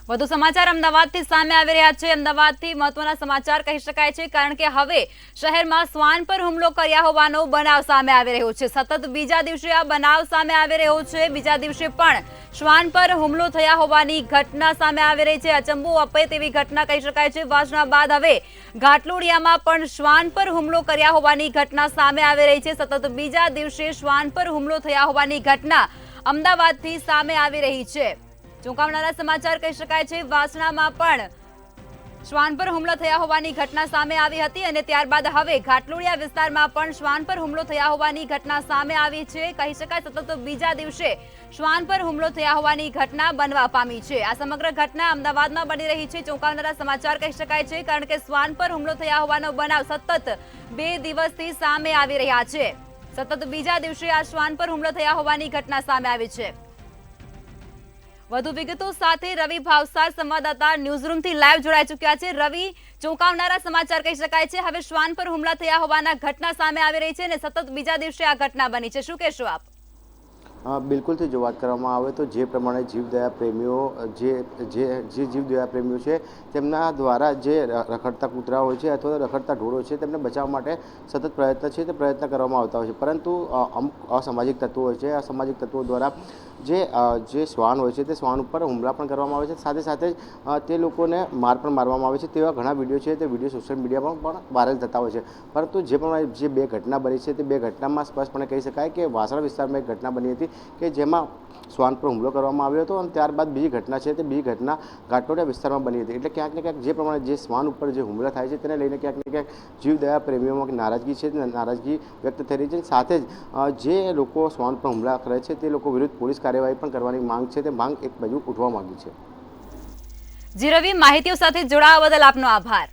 વધુ સમાચાર અમદાવાદથી સામે આવી રહ્યા છે। અમદાવાદથી મહત્વના સમાચાર કહી શકાય છે, કારણ કે હવે શહેરમાં શ્વાન પર હુમલો કર્યા હોવાનો બનાવ સામે આવી રહ્યો છે। સતત બીજા દિવસે આ બનાવ સામે આવી રહ્યો છે। બીજા દિવસે પણ શ્વાન પર હુમલો થયા હોવાની ઘટના સામે આવી રહી છે। અચંબો અપે તેવી ઘટના કહી શકાય છે। વાસણા બાદ હવે ઘાટલોડિયામાં પણ શ્વાન પર હુમલો કર્યા હોવાની ઘટના સામે આવી રહી છે। સતત બીજા દિવસે શ્વાન પર હુમલો થયા હોવાની ઘટના અમદાવાદથી સામે આવી રહી છે। ચોંકાવનારા સમાચાર કહી શકાય છે। વાસણામાં પણ શ્વાન પર હુમલો થયા હોવાની ઘટના સામે આવી હતી અને ત્યારબાદ હવે ઘાટલોડિયા વિસ્તારમાં પણ શ્વાન પર હુમલો થયા હોવાની ઘટના સામે આવી છે। કહી શકાય સતત બીજા દિવસે શ્વાન પર હુમલો થયા હોવાની ઘટના બનવા પામી છે। આ સમગ્ર ઘટના અમદાવાદમાં બની રહી છે। ચોંકાવનારા સમાચાર કહી શકાય છે, કારણ કે શ્વાન પર હુમલો થયા હોવાનો બનાવ સતત 2 દિવસથી સામે આવી રહ્યા છે। સતત બીજા દિવસે આ શ્વાન પર હુમલો થયા હોવાની ઘટના સામે આવી છે। વધુ વિગતો સાથે રવિ ભાવસાર સંવાદદાતા ન્યૂઝરૂમથી લાઈવ જોડાઈ ચૂક્યા છે। રવિ, ચોંકાવનારા સમાચાર કહી શકાય છે। હવે શ્વાન પર હુમલા થયા હોવાના ઘટના સામે આવી રહી છે અને સતત બીજા દિવસે આ ઘટના બની છે। શું કહેશો આપ? બિલકુલથી જો વાત કરવામાં આવે તો જે પ્રમાણે જીવદયા પ્રેમીઓ જીવદયા પ્રેમીઓ છે તેમના દ્વારા જે રખડતા કૂતરા હોય છે અથવા રખડતા ઢોરો છે તેમને બચાવવા માટે સતત પ્રયત્ન કરવામાં આવતા હોય છે, પરંતુ અમુક અસામાજિક તત્વો હોય છે। અસામાજિક તત્વો દ્વારા જે શ્વાન હોય છે તે શ્વાન ઉપર હુમલા પણ કરવામાં આવે છે, સાથે સાથે તે લોકોને માર પણ મારવામાં આવે છે। તેવા ઘણા વિડીયો છે, તે વિડીયો સોશિયલ મીડિયામાં પણ વાયરલ થતા હોય છે। પરંતુ જે પ્રમાણે જે 2 ઘટના બની છે તે 2 ઘટનામાં સ્પષ્ટપણે કહી શકાય કે વાસણા વિસ્તારમાં એક ઘટના બની હતી કે જેમાં શ્વાન પર હુમલો કરવામાં આવ્યો હતો અને ત્યારબાદ બીજી ઘટના છે તે બીજી ઘટના ઘાટલોડિયા વિસ્તારમાં બની હતી। એટલે ક્યાંક ને ક્યાંક જે પ્રમાણે જે શ્વાન ઉપર જે હુમલા થાય છે તેને લઈને ક્યાંક ને ક્યાંક જીવદયા પ્રેમીઓમાં નારાજગી છે, નારાજગી વ્યક્ત થઈ રહી છે। સાથે જ જે લોકો શ્વાન પર હુમલા કરે છે તે લોકો વિરુદ્ધ પોલીસ કાર્યવાહી પણ કરવાની માંગ છે, તે માંગ એક બાજુ ઉઠવા માંગી છે। જી રવિ, માહિતીઓ સાથે જોડાવા બદલ આપનો આભાર।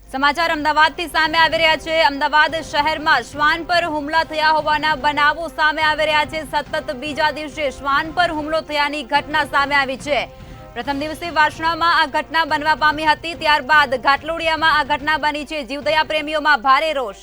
સમાચાર અમદાવાદથી સામે આવી રહ્યા છે। અમદાવાદ શહેરમાં શ્વાન પર હુમલા થયા હોવાના બનાવો સામે આવી રહ્યા છે। સતત બીજા દિવસે શ્વાન પર હુમલો થયાની ઘટના સામે આવી છે। પ્રથમ દિવસે વાસણામાં આ ઘટના બનવા પામી હતી, ત્યારબાદ ઘાટલોડિયામાં આ ઘટના બની છે। જીવદયા પ્રેમીઓમાં ભારે રોષ।